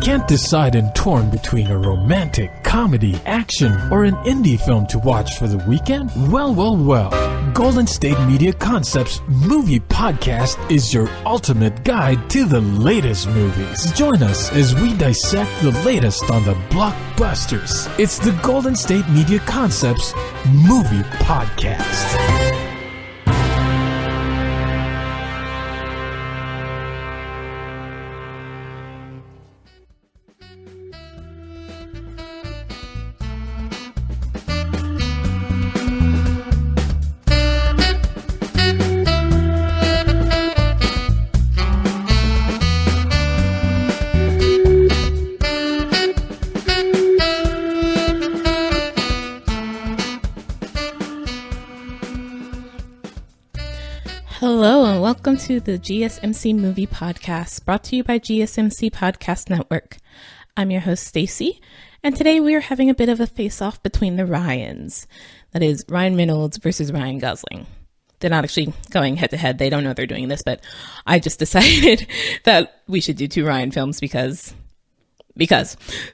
Can't decide and torn between a romantic, comedy, action, or an indie film to watch for the weekend? Well. Golden State Media Concepts Movie Podcast is your ultimate guide to the latest movies. Join us as we dissect the latest on the blockbusters. It's the Golden State Media Concepts Movie Podcast. Hello and welcome to the GSMC Movie Podcast, brought to you by GSMC Podcast Network. I'm your host, Staci, and today we are having a bit of a face-off between the Ryans. That is, Ryan Reynolds versus Ryan Gosling. They're not actually going head-to-head. They don't know they're doing this, but I just decided that we should do two Ryan films because.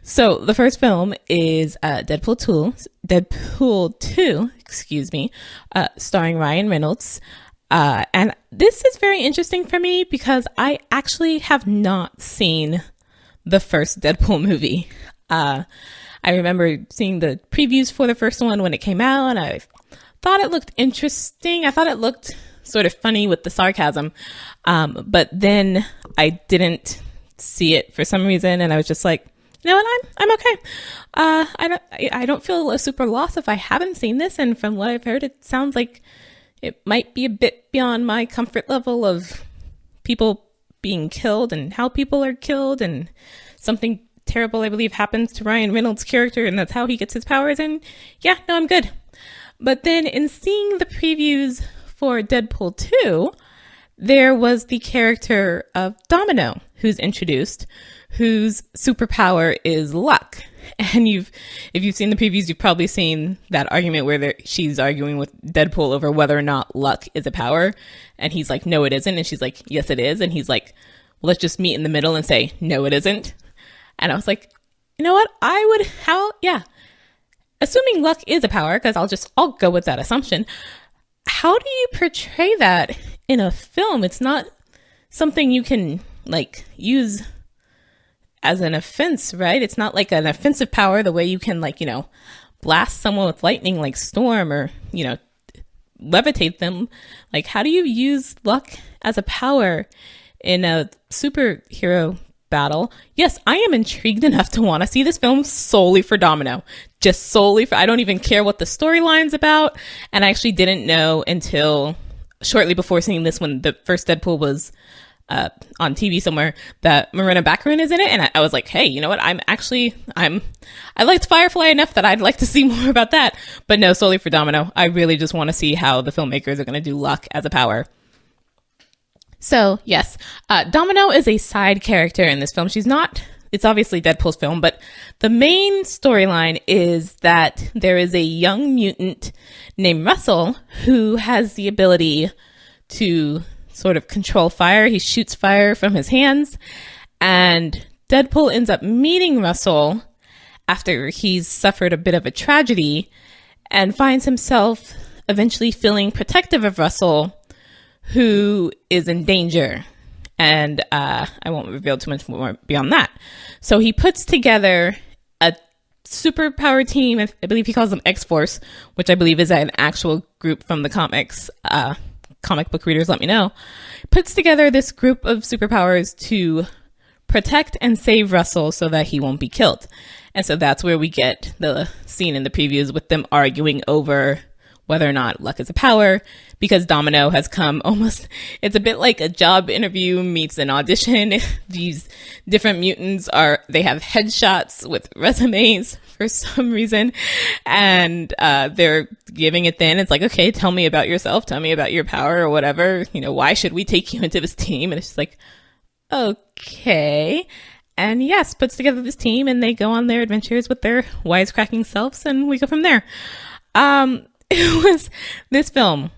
So the first film is Deadpool 2, starring Ryan Reynolds. And this is very interesting for me because I actually have not seen the first Deadpool movie. I remember seeing the previews for the first one when it came out, and I thought it looked interesting. I thought it looked sort of funny with the sarcasm. But then I didn't see it for some reason, and I was just like, you know what, I'm okay. I don't feel a super loss if I haven't seen this, and from what I've heard, it sounds like it might be a bit beyond my comfort level of people being killed and how people are killed, and something terrible, I believe, happens to Ryan Reynolds' character, and that's how he gets his powers. And yeah, no, I'm good. But then in seeing the previews for Deadpool 2, there was the character of Domino who's introduced, whose superpower is luck. And if you've seen the previews, you've probably seen that argument where she's arguing with Deadpool over whether or not luck is a power. And he's like, no, it isn't. And she's like, yes, it is. And he's like, well, let's just meet in the middle and say, no, it isn't. And I was like, you know what? Assuming luck is a power, because I'll go with that assumption. How do you portray that in a film? It's not something you can use as an offense, right? It's not like an offensive power the way you can blast someone with lightning like Storm, or levitate them. Like, how do you use luck as a power in a superhero battle? Yes, I am intrigued enough to want to see this film solely for Domino. Just solely for, I don't even care what the storyline's about. And I actually didn't know until shortly before seeing this, when the first Deadpool was on TV somewhere, that Marina Baccarin is in it, and I was like, hey, you know what? I liked Firefly enough that I'd like to see more about that. But no, solely for Domino. I really just want to see how the filmmakers are going to do luck as a power. So yes, Domino is a side character in this film. It's obviously Deadpool's film, but the main storyline is that there is a young mutant named Russell who has the ability to sort of control fire. He shoots fire from his hands, and Deadpool ends up meeting Russell after he's suffered a bit of a tragedy, and finds himself eventually feeling protective of Russell, who is in danger. And I won't reveal too much more beyond that. So he puts together a superpower team. I believe he calls them X-Force, which I believe is an actual group from the comics. Comic book readers, let me know. Puts together this group of superpowers to protect and save Russell so that he won't be killed. And so that's where we get the scene in the previews with them arguing over whether or not luck is a power, because Domino has come it's a bit like a job interview meets an audition. These different mutants they have headshots with resumes for some reason, and they're giving it then. It's like, okay, tell me about yourself, tell me about your power or whatever, why should we take you into this team? And it's just like, okay. And yes, puts together this team, and they go on their adventures with their wisecracking selves, and we go from there. It was this film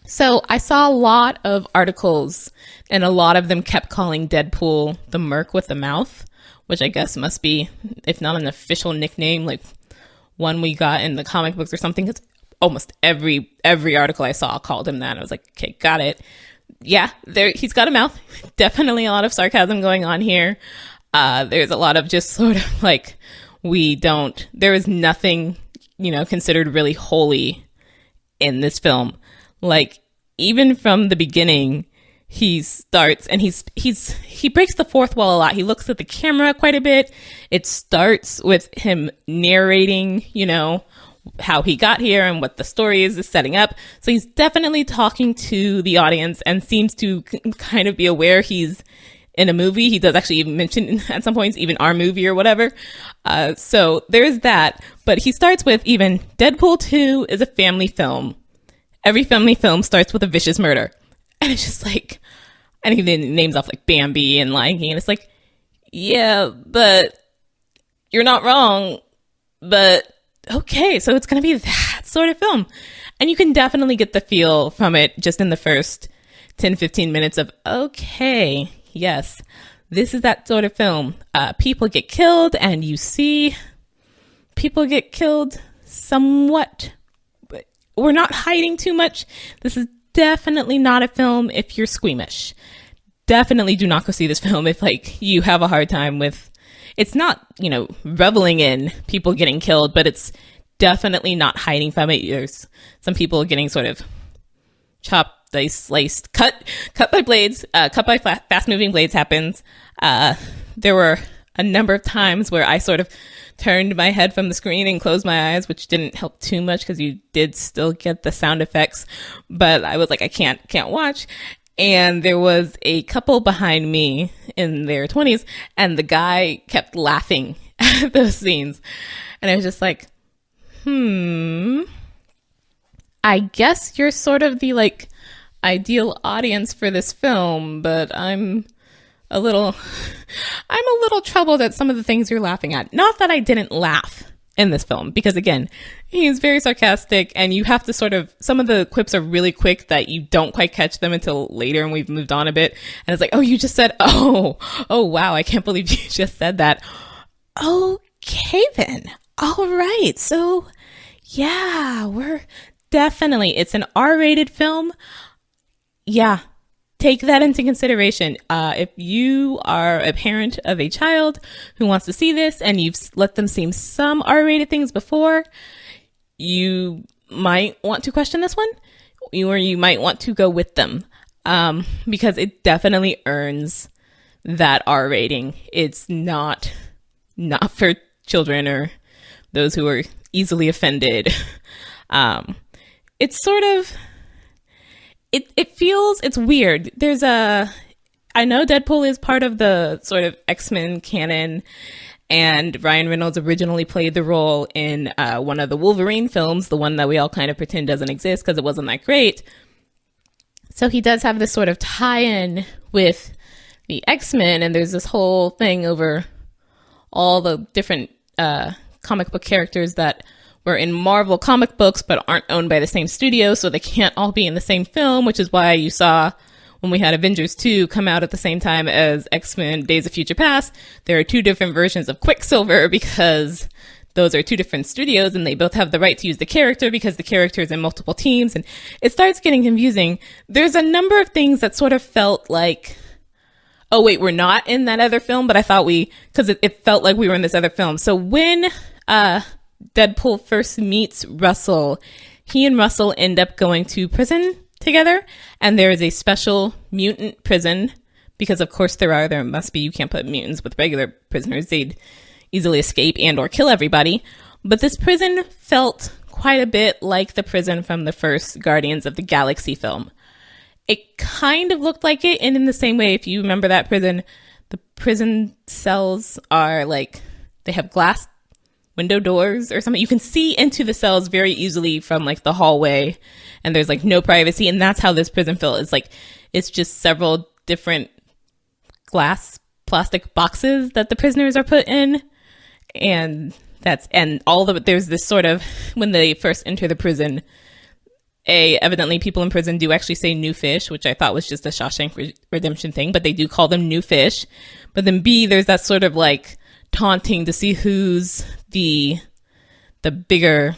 So I saw a lot of articles, and a lot of them kept calling Deadpool the Merc with the Mouth, which I guess must be, if not an official nickname, like one we got in the comic books or something. Because almost every article I saw called him that. I was like, okay, got it. Yeah, he's got a mouth. Definitely a lot of sarcasm going on here. There's a lot of just sort of like, there is nothing, considered really holy in this film. Like, even from the beginning, he starts and he breaks the fourth wall a lot. He looks at the camera quite a bit. It starts with him narrating, how he got here and what the story is setting up. So he's definitely talking to the audience and seems to kind of be aware he's in a movie. He does actually even mention at some points even our movie or whatever. So there's that. But he starts with even Deadpool 2 is a family film. Every family film starts with a vicious murder. And it's just like, and he then names off like Bambi and Lion King. And it's like, yeah, but you're not wrong. But okay, so it's going to be that sort of film. And you can definitely get the feel from it just in the first 10, 15 minutes of, okay, yes, this is that sort of film. People get killed, and you see people get killed somewhat. But we're not hiding too much. This is definitely not a film if you're squeamish. Definitely do not go see this film if you have a hard time with, it's not, reveling in people getting killed, but it's definitely not hiding from it. There's some people getting sort of chopped, diced, sliced, cut by blades, cut by fast moving blades happens. There were a number of times where I sort of turned my head from the screen and closed my eyes, which didn't help too much because you did still get the sound effects, but I was like, I can't watch. And there was a couple behind me in their 20s, and the guy kept laughing at those scenes. And I was just like, I guess you're sort of the ideal audience for this film, but I'm a little troubled at some of the things you're laughing at. Not that I didn't laugh in this film, because again, he's very sarcastic, and you have to some of the quips are really quick that you don't quite catch them until later, and we've moved on a bit, and it's like, oh, you just said, oh wow, I can't believe you just said that. Okay then, all right, so yeah, it's an R-rated film. Yeah, take that into consideration. If you are a parent of a child who wants to see this and you've let them see some R-rated things before, you might want to question this one, or you might want to go with them, because it definitely earns that R rating. It's not for children or those who are easily offended. It's sort of, it's weird. I know Deadpool is part of the sort of X-Men canon, and Ryan Reynolds originally played the role in one of the Wolverine films, the one that we all kind of pretend doesn't exist because it wasn't that great. So he does have this sort of tie-in with the X-Men, and there's this whole thing over all the different comic book characters that were in Marvel comic books but aren't owned by the same studio, so they can't all be in the same film, which is why you saw when we had Avengers 2 come out at the same time as X-Men Days of Future Past, there are two different versions of Quicksilver because those are two different studios and they both have the right to use the character because the character is in multiple teams, and it starts getting confusing. There's a number of things that sort of felt like, oh wait, we're not in that other film, but I thought because it felt like we were in this other film. So when Deadpool first meets Russell, he and Russell end up going to prison together, and there is a special mutant prison because of course there must be. You can't put mutants with regular prisoners, they'd easily escape and or kill everybody. But this prison felt quite a bit like the prison from the first Guardians of the Galaxy film. It kind of looked like it, and in the same way, if you remember that prison, the prison cells are they have glass window doors or something. You can see into the cells very easily from the hallway, and there's no privacy, and that's how this prison felt. It's just several different glass plastic boxes that the prisoners are put in, and there's this sort of, when they first enter the prison, Evidently people in prison do actually say new fish, which I thought was just a Shawshank Redemption thing, but they do call them new fish. But then B, there's that sort of like taunting to see who's the bigger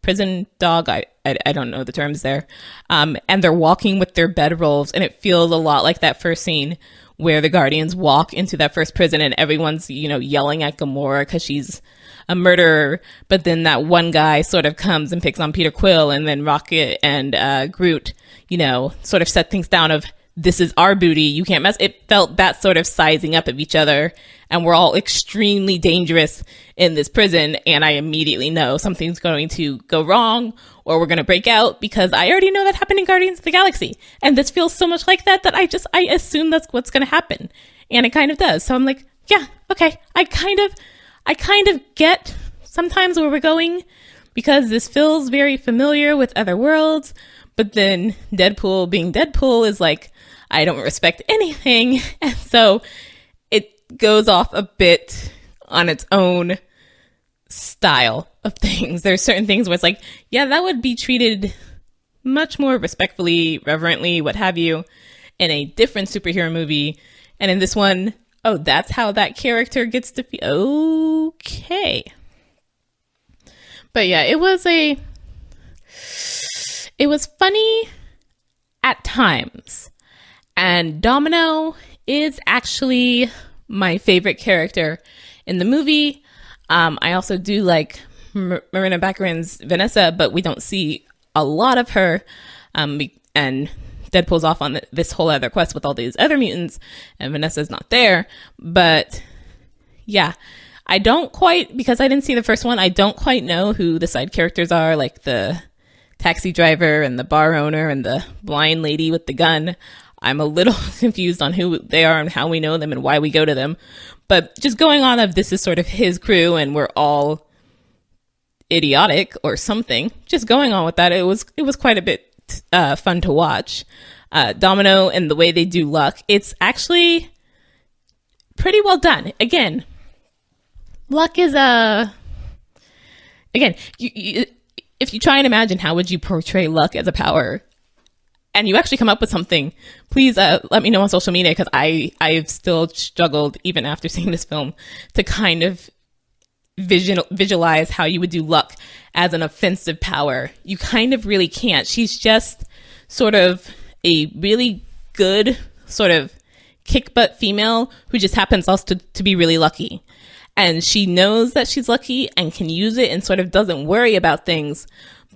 prison dog. I don't know the terms there. And they're walking with their bedrolls, and it feels a lot like that first scene where the Guardians walk into that first prison and everyone's, yelling at Gamora because she's a murderer. But then that one guy sort of comes and picks on Peter Quill, and then Rocket and Groot, sort of set things down of, this is our booty, you can't mess. It felt that sort of sizing up of each other, and we're all extremely dangerous in this prison, and I immediately know something's going to go wrong, or we're going to break out, because I already know that happened in Guardians of the Galaxy, and this feels so much like that I assume that's what's going to happen, and it kind of does. So I'm like, yeah, okay, I kind of get sometimes where we're going, because this feels very familiar with other worlds, but then Deadpool being Deadpool is like, I don't respect anything. And so it goes off a bit on its own style of things. There's certain things where it's like, yeah, that would be treated much more respectfully, reverently, what have you, in a different superhero movie. And in this one, oh, that's how that character gets to feel. Okay. But yeah, it was funny at times. And Domino is actually my favorite character in the movie. I also do like Marina Baccarin's Vanessa, but we don't see a lot of her. And Deadpool's off on this whole other quest with all these other mutants, and Vanessa's not there. But yeah, because I didn't see the first one, I don't quite know who the side characters are, like the taxi driver and the bar owner and the blind lady with the gun. I'm a little confused on who they are and how we know them and why we go to them. But just going on of this is sort of his crew and we're all idiotic or something. Just going on with that, it was quite a bit fun to watch. Domino and the way they do luck, it's actually pretty well done. Again, luck is again, if you try and imagine how would you portray luck as a power, and you actually come up with something, please let me know on social media, because I've still struggled, even after seeing this film, to kind of visualize how you would do luck as an offensive power. You kind of really can't. She's just sort of a really good sort of kick butt female who just happens also to be really lucky. And she knows that she's lucky and can use it and sort of doesn't worry about things,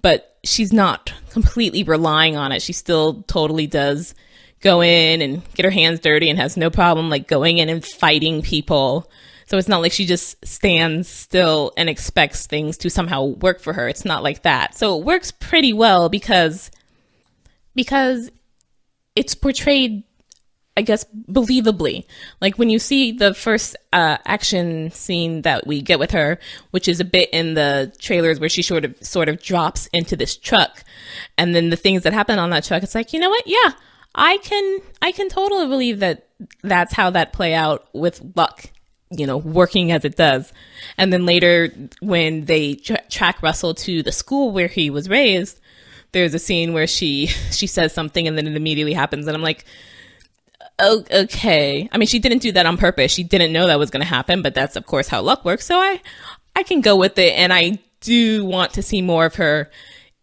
but she's not completely relying on it. She still totally does go in and get her hands dirty and has no problem like going in and fighting people. So it's not like she just stands still and expects things to somehow work for her. It's not like that. So it works pretty well because it's portrayed, I guess, believably. Like when you see the first action scene that we get with her, which is a bit in the trailers where she sort of drops into this truck, and then the things that happen on that truck, it's like, you know what? Yeah, I can totally believe that that's how that play out with luck, working as it does. And then later when they track Russell to the school where he was raised, there's a scene where she says something and then it immediately happens, and I'm like, oh, okay. I mean, she didn't do that on purpose. She didn't know that was going to happen, but that's of course how luck works. So I can go with it, and I do want to see more of her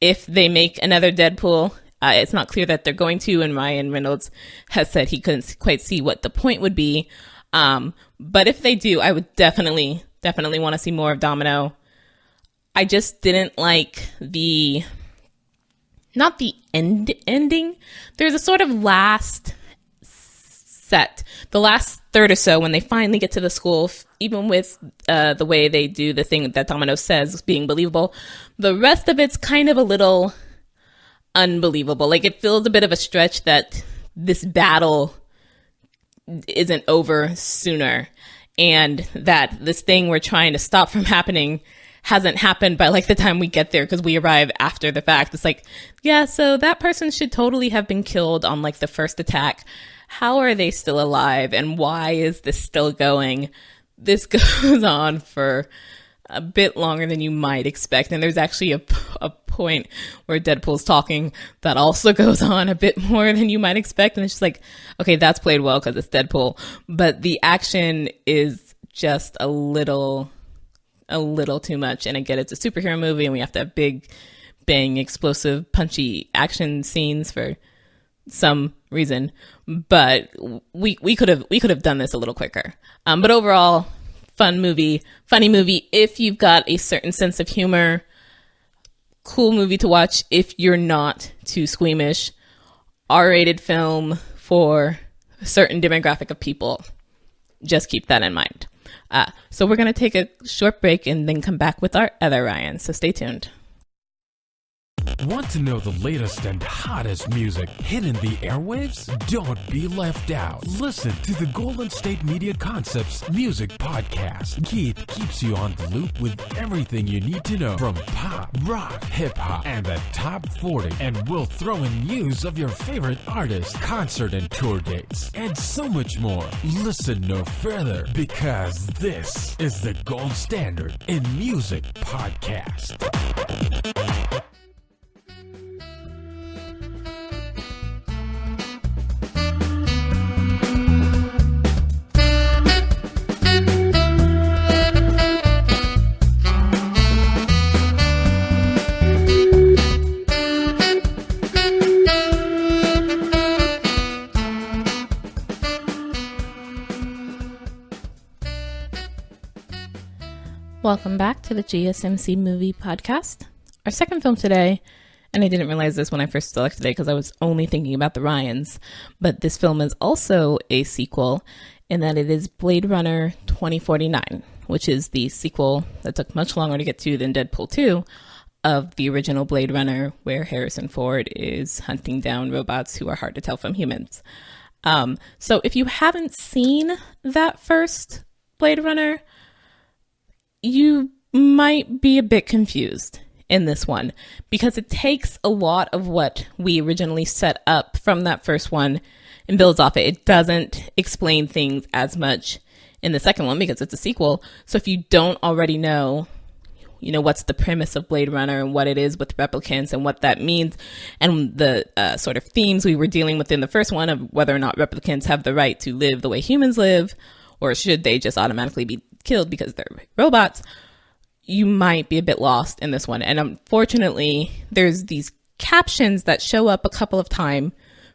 if they make another Deadpool. It's not clear that they're going to, and Ryan Reynolds has said he couldn't quite see what the point would be. But if they do, I would definitely want to see more of Domino. I just didn't like not the ending. There's a sort of last the last third or so, when they finally get to the school, even with the way they do the thing that Domino says being believable, the rest of it's kind of a little unbelievable. Like, it feels a bit of a stretch that this battle isn't over sooner, and that this thing we're trying to stop from happening hasn't happened by like the time we get there, because we arrive after the fact. It's like, yeah, so that person should totally have been killed on like the first attack. How are they still alive, and why is this still going? This goes on for a bit longer than you might expect, and there's actually a point where Deadpool's talking that also goes on a bit more than you might expect. And it's just like, okay, that's played well because it's Deadpool. But the action is just a little too much. And again, it's a superhero movie and we have to have big, bang, explosive, punchy action scenes for some reason. But we could have done this a little quicker. But overall, funny movie. If you've got a certain sense of humor, cool movie to watch if you're not too squeamish. R-rated film for a certain demographic of people. Just keep that in mind. So we're going to take a short break and then come back with our other Ryan. So stay tuned. Want to know the latest and hottest music hitting the airwaves? Don't be left out. Listen to the Golden State Media Concepts Music Podcast. Keith keeps you on the loop with everything you need to know from pop, rock, hip-hop, and the top 40. And we'll throw in news of your favorite artists, concert and tour dates, and so much more. Listen no further, because this is the gold standard in music podcast. Welcome back to the GSMC Movie Podcast. Our second film today, and I didn't realize this when I first selected it because I was only thinking about the Ryans, but this film is also a sequel in that it is Blade Runner 2049, which is the sequel that took much longer to get to than Deadpool 2 of the original Blade Runner, where Harrison Ford is hunting down robots who are hard to tell from humans. So if you haven't seen that first Blade Runner, you might be a bit confused in this one because it takes a lot of what we originally set up from that first one and builds off it. It doesn't explain things as much in the second one because it's a sequel. So if you don't already know, what's the premise of Blade Runner and what it is with replicants and what that means and the sort of themes we were dealing with in the first one of whether or not replicants have the right to live the way humans live, or should they just automatically be killed because they're robots, you might be a bit lost in this one. And unfortunately, there's these captions that show up a couple of times,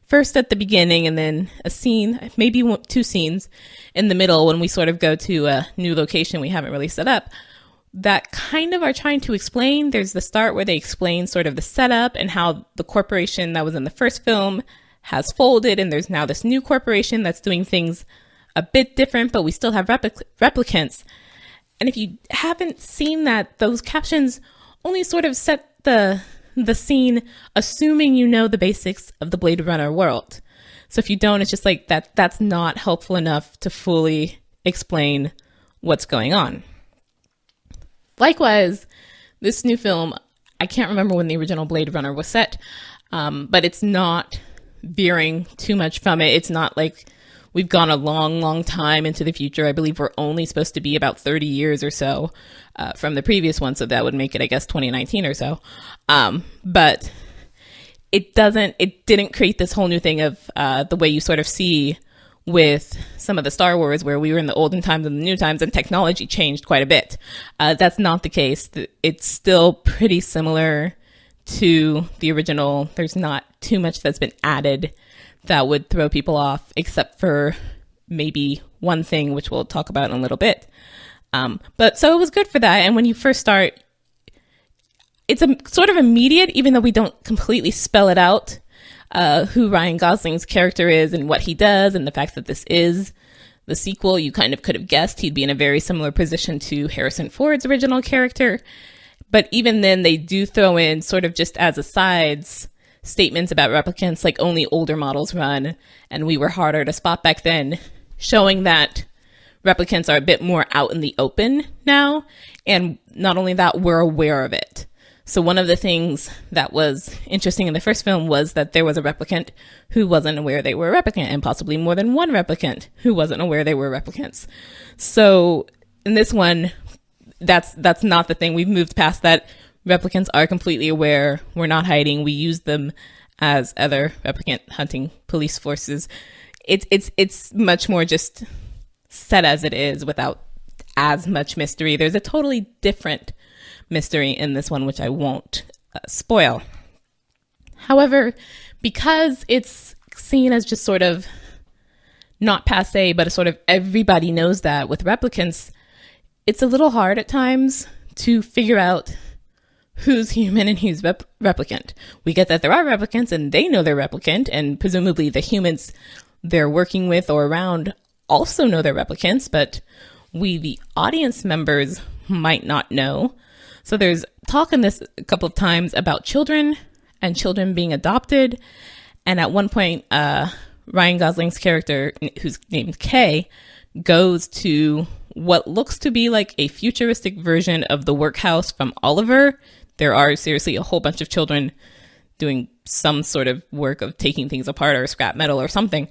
first at the beginning and then a scene, maybe two scenes in the middle when we sort of go to a new location we haven't really set up, that kind of are trying to explain. There's the start where they explain sort of the setup and how the corporation that was in the first film has folded, and there's now this new corporation that's doing things a bit different, but we still have replicants. And if you haven't seen that, those captions only sort of set the scene, assuming you know the basics of the Blade Runner world. So if you don't, it's just like that's not helpful enough to fully explain what's going on. Likewise, this new film, I can't remember when the original Blade Runner was set, but it's not veering too much from it. It's not like we've gone a long, long time into the future. I believe we're only supposed to be about 30 years or so from the previous one. So that would make it, I guess, 2019 or so. But it didn't create this whole new thing of the way you sort of see with some of the Star Wars, where we were in the olden times and the new times and technology changed quite a bit. That's not the case. It's still pretty similar to the original. There's not too much that's been added that would throw people off, except for maybe one thing, which we'll talk about in a little bit. But so it was good for that. And when you first start, it's a sort of immediate, even though we don't completely spell it out, who Ryan Gosling's character is and what he does, and the fact that this is the sequel. You kind of could have guessed he'd be in a very similar position to Harrison Ford's original character. But even then, they do throw in sort of just as asides statements about replicants, like only older models run, and we were harder to spot back then, showing that replicants are a bit more out in the open now. And not only that, we're aware of it. So one of the things that was interesting in the first film was that there was a replicant who wasn't aware they were a replicant, and possibly more than one replicant who wasn't aware they were replicants. So in this one, that's not the thing. We've moved past that. replicants are completely aware. We're not hiding. We use them as other replicant hunting police forces. It's much more just set as it is without as much mystery. There's a totally different mystery in this one, which I won't spoil. However, because it's seen as just sort of not passe, but a sort of everybody knows that with replicants, it's a little hard at times to figure out who's human and who's replicant. We get that there are replicants and they know they're replicant, and presumably the humans they're working with or around also know they're replicants, but we, the audience members, might not know. So there's talk in this a couple of times about children and children being adopted. And at one point, Ryan Gosling's character, who's named Kay, goes to what looks to be like a futuristic version of the workhouse from Oliver. There are seriously a whole bunch of children doing some sort of work of taking things apart or scrap metal or something.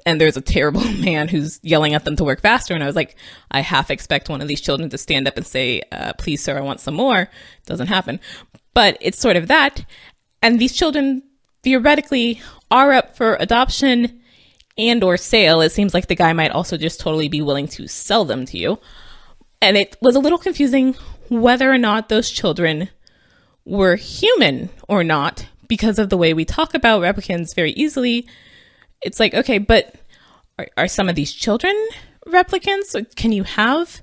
And there's a terrible man who's yelling at them to work faster. And I was like, I half expect one of these children to stand up and say, please, sir, I want some more. It doesn't happen. But it's sort of that. And these children theoretically are up for adoption and or sale. It seems like the guy might also just totally be willing to sell them to you. And it was a little confusing whether or not those children were human or not because of the way we talk about replicants very easily. It's like, okay, but are some of these children replicants? Can you have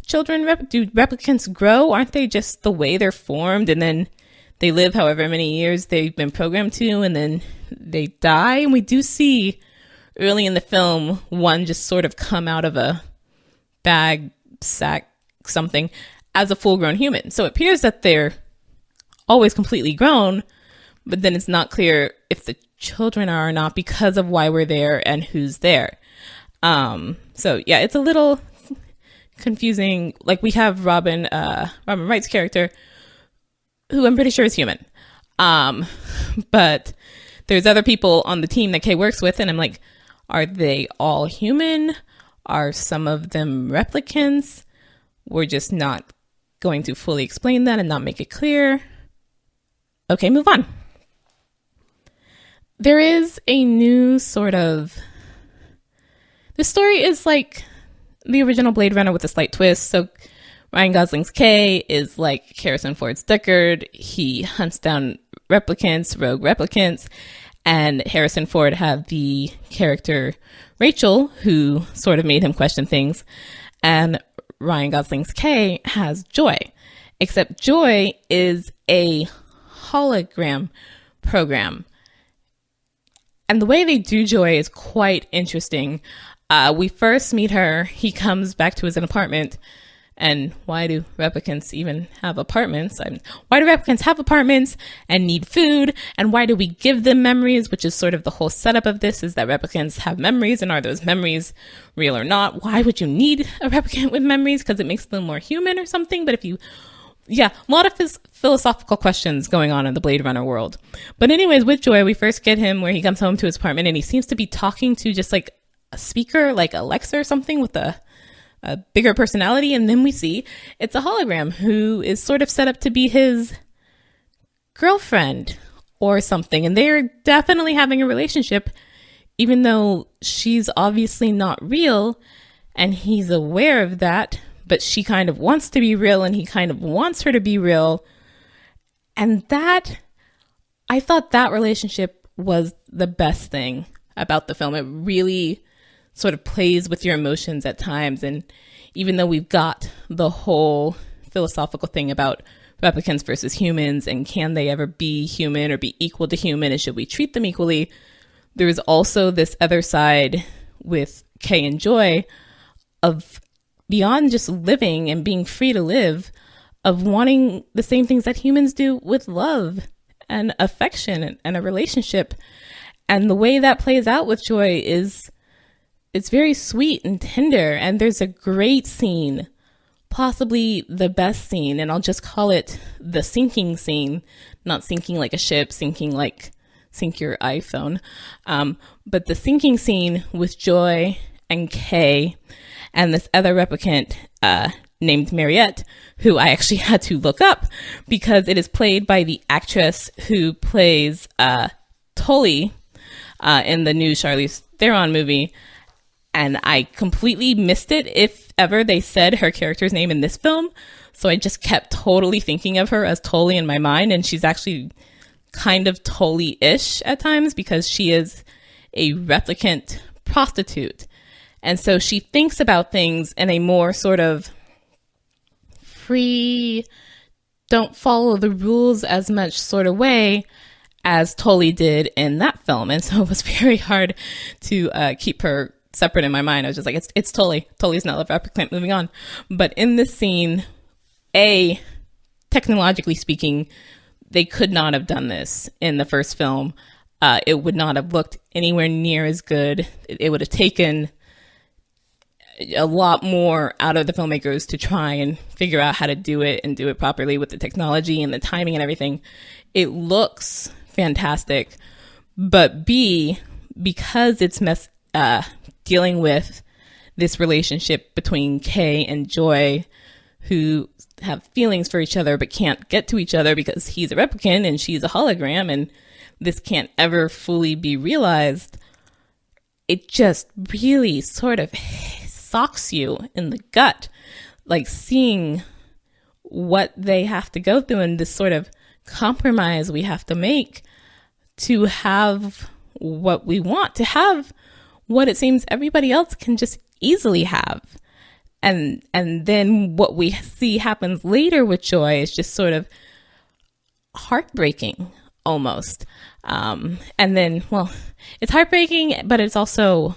children? Do replicants grow? Aren't they just the way they're formed? And then they live however many years they've been programmed to, and then they die. And we do see early in the film one just sort of come out of a bag, sack, something as a full-grown human. So it appears that they're always completely grown, but then it's not clear if the children are or not because of why we're there and who's there. So yeah, it's a little confusing. Like we have Robin Wright's character, who I'm pretty sure is human. But there's other people on the team that Kay works with, and I'm like, are they all human? Are some of them replicants? We're just not going to fully explain that and not make it clear. Okay, move on. There is a new sort of... This story is like the original Blade Runner with a slight twist. So Ryan Gosling's Kay is like Harrison Ford's Deckard. He hunts down replicants, rogue replicants. And Harrison Ford had the character Rachel, who sort of made him question things. And Ryan Gosling's Kay has Joy. Except Joy is a hologram program. And the way they do Joy is quite interesting. We first meet her. He comes back to his apartment. And why do replicants even have apartments? Why do replicants have apartments and need food? And why do we give them memories? Which is sort of the whole setup of this, is that replicants have memories. And are those memories real or not? Why would you need a replicant with memories? Because it makes them more human or something. But a lot of his philosophical questions going on in the Blade Runner world. But anyways, with Joy, we first get him where he comes home to his apartment and he seems to be talking to just like a speaker, like Alexa or something with a bigger personality. And then we see it's a hologram who is sort of set up to be his girlfriend or something. And they're definitely having a relationship, even though she's obviously not real and he's aware of that. But she kind of wants to be real and he kind of wants her to be real. And that, I thought that relationship was the best thing about the film. It really sort of plays with your emotions at times. And even though we've got the whole philosophical thing about replicants versus humans and can they ever be human or be equal to human and should we treat them equally, there's also this other side with Kay and Joy of beyond just living and being free to live, of wanting the same things that humans do with love and affection and a relationship. And the way that plays out with Joy is, it's very sweet and tender. And there's a great scene, possibly the best scene, and I'll just call it the sinking scene, not sinking like a ship, sinking like sink your iPhone. But the sinking scene with Joy and Kay and this other replicant, named Mariette, who I actually had to look up because it is played by the actress who plays Tully in the new Charlize Theron movie. And I completely missed it if ever they said her character's name in this film. So I just kept totally thinking of her as Tully in my mind. And she's actually kind of Tully-ish at times because she is a replicant prostitute. And so she thinks about things in a more sort of free, don't follow the rules as much sort of way as Tully did in that film. And so it was very hard to keep her separate in my mind. I was just like, it's Tully. Tully's not a replicant, moving on. But in this scene, technologically speaking, they could not have done this in the first film. It would not have looked anywhere near as good. It would have taken a lot more out of the filmmakers to try and figure out how to do it and do it properly with the technology and the timing and everything. It looks fantastic, but because it's dealing with this relationship between Kay and Joy, who have feelings for each other but can't get to each other because he's a replicant and she's a hologram, and this can't ever fully be realized. It just really sort of socks you in the gut, like seeing what they have to go through and this sort of compromise we have to make to have what we want, to have what it seems everybody else can just easily have. And then what we see happens later with Joy is just sort of heartbreaking almost. And then, well, it's heartbreaking, but it's also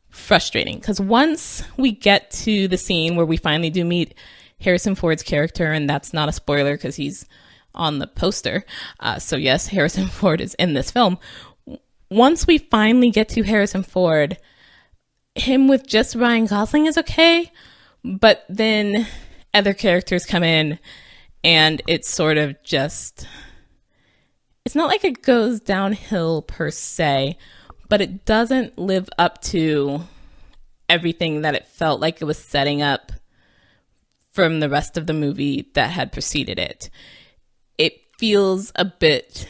frustrating because once we get to the scene where we finally do meet Harrison Ford's character, and that's not a spoiler because he's on the poster. So yes, Harrison Ford is in this film. Once we finally get to Harrison Ford, him with just Ryan Gosling is okay, but then other characters come in and it's sort of just, it's not like it goes downhill per se, but it doesn't live up to everything that it felt like it was setting up from the rest of the movie that had preceded it. It feels a bit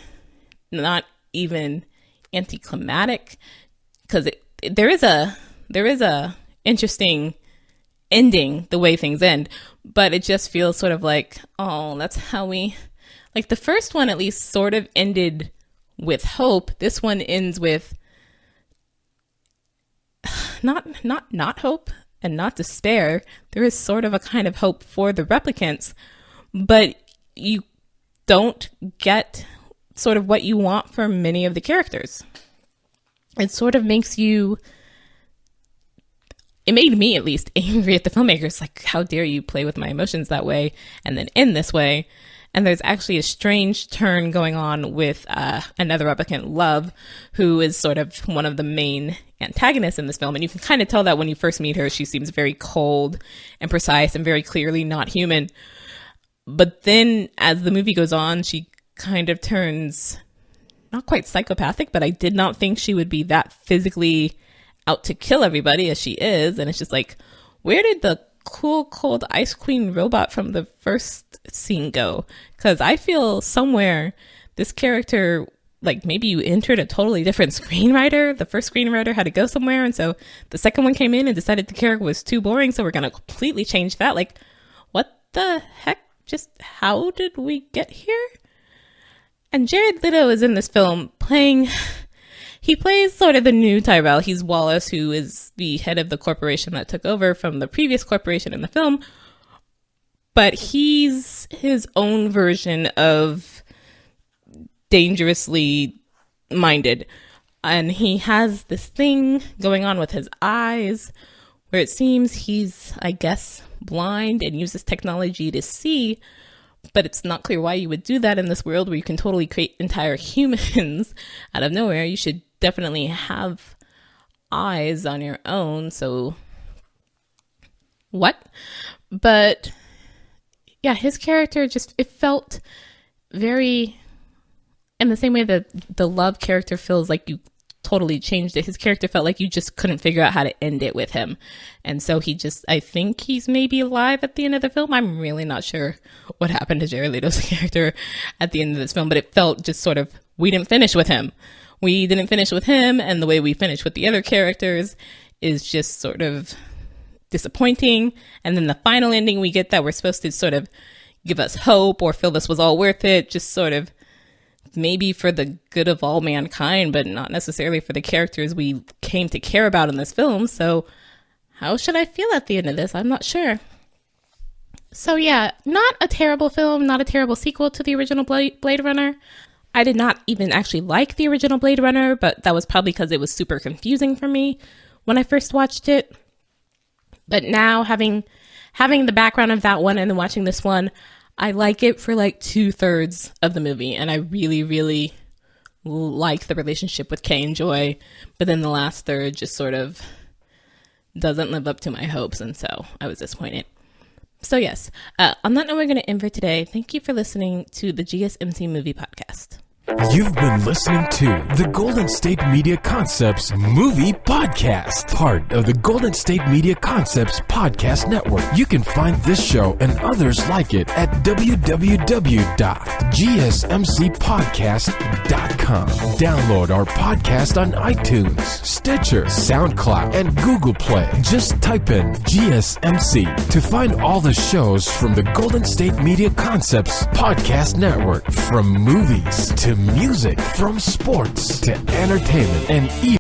not even anticlimactic because there is a interesting ending the way things end, but it just feels sort of like, oh, that's how we, like the first one at least sort of ended with hope. This one ends with not hope and not despair. There is sort of a kind of hope for the replicants, but you don't get sort of what you want for many of the characters. It sort of makes you, it made me at least angry at the filmmakers. Like, how dare you play with my emotions that way and then end this way? And there's actually a strange turn going on with another replicant, Love, who is sort of one of the main antagonists in this film. And you can kind of tell that when you first meet her, she seems very cold and precise and very clearly not human. But then as the movie goes on, she kind of turns not quite psychopathic, but I did not think she would be that physically out to kill everybody as she is. And it's just like, where did the cool, cold Ice Queen robot from the first scene go? Because I feel somewhere this character, like maybe you entered a totally different screenwriter. The first screenwriter had to go somewhere. And so the second one came in and decided the character was too boring. So we're going to completely change that. Like, what the heck? Just how did we get here? And Jared Leto is in this film he plays sort of the new Tyrell. He's Wallace, who is the head of the corporation that took over from the previous corporation in the film. But he's his own version of dangerously minded. And he has this thing going on with his eyes where it seems he's, I guess, blind and uses technology to see. But it's not clear why you would do that in this world where you can totally create entire humans out of nowhere. You should definitely have eyes on your own. So what? But yeah, his character just, it felt very in the same way that the Love character feels like you totally changed it. His character felt like you just couldn't figure out how to end it with him. And so I think he's maybe alive at the end of the film. I'm really not sure what happened to Jared Leto's character at the end of this film, but it felt just sort of, we didn't finish with him. We didn't finish with him, and the way we finished with the other characters is just sort of disappointing. And then the final ending we get that we're supposed to sort of give us hope or feel this was all worth it, just sort of maybe for the good of all mankind, but not necessarily for the characters we came to care about in this film. So how should I feel at the end of this? I'm not sure. So yeah, not a terrible film, not a terrible sequel to the original Blade Runner. I did not even actually like the original Blade Runner, but that was probably because it was super confusing for me when I first watched it. But now having the background of that one and then watching this one, I like it for like 2/3 of the movie, and I really, really like the relationship with Kay and Joy, but then the last third just sort of doesn't live up to my hopes, and so I was disappointed. So yes, on that note, we're going to end for today. Thank you for listening to the GSMC Movie Podcast. You've been listening to the Golden State Media Concepts Movie Podcast, part of the Golden State Media Concepts Podcast Network. You can find this show and others like it at www.gsmcpodcast.com. Download our podcast on iTunes, Stitcher, SoundCloud, and Google Play. Just type in GSMC to find all the shows from the Golden State Media Concepts Podcast Network, from movies to music, from sports to entertainment, and even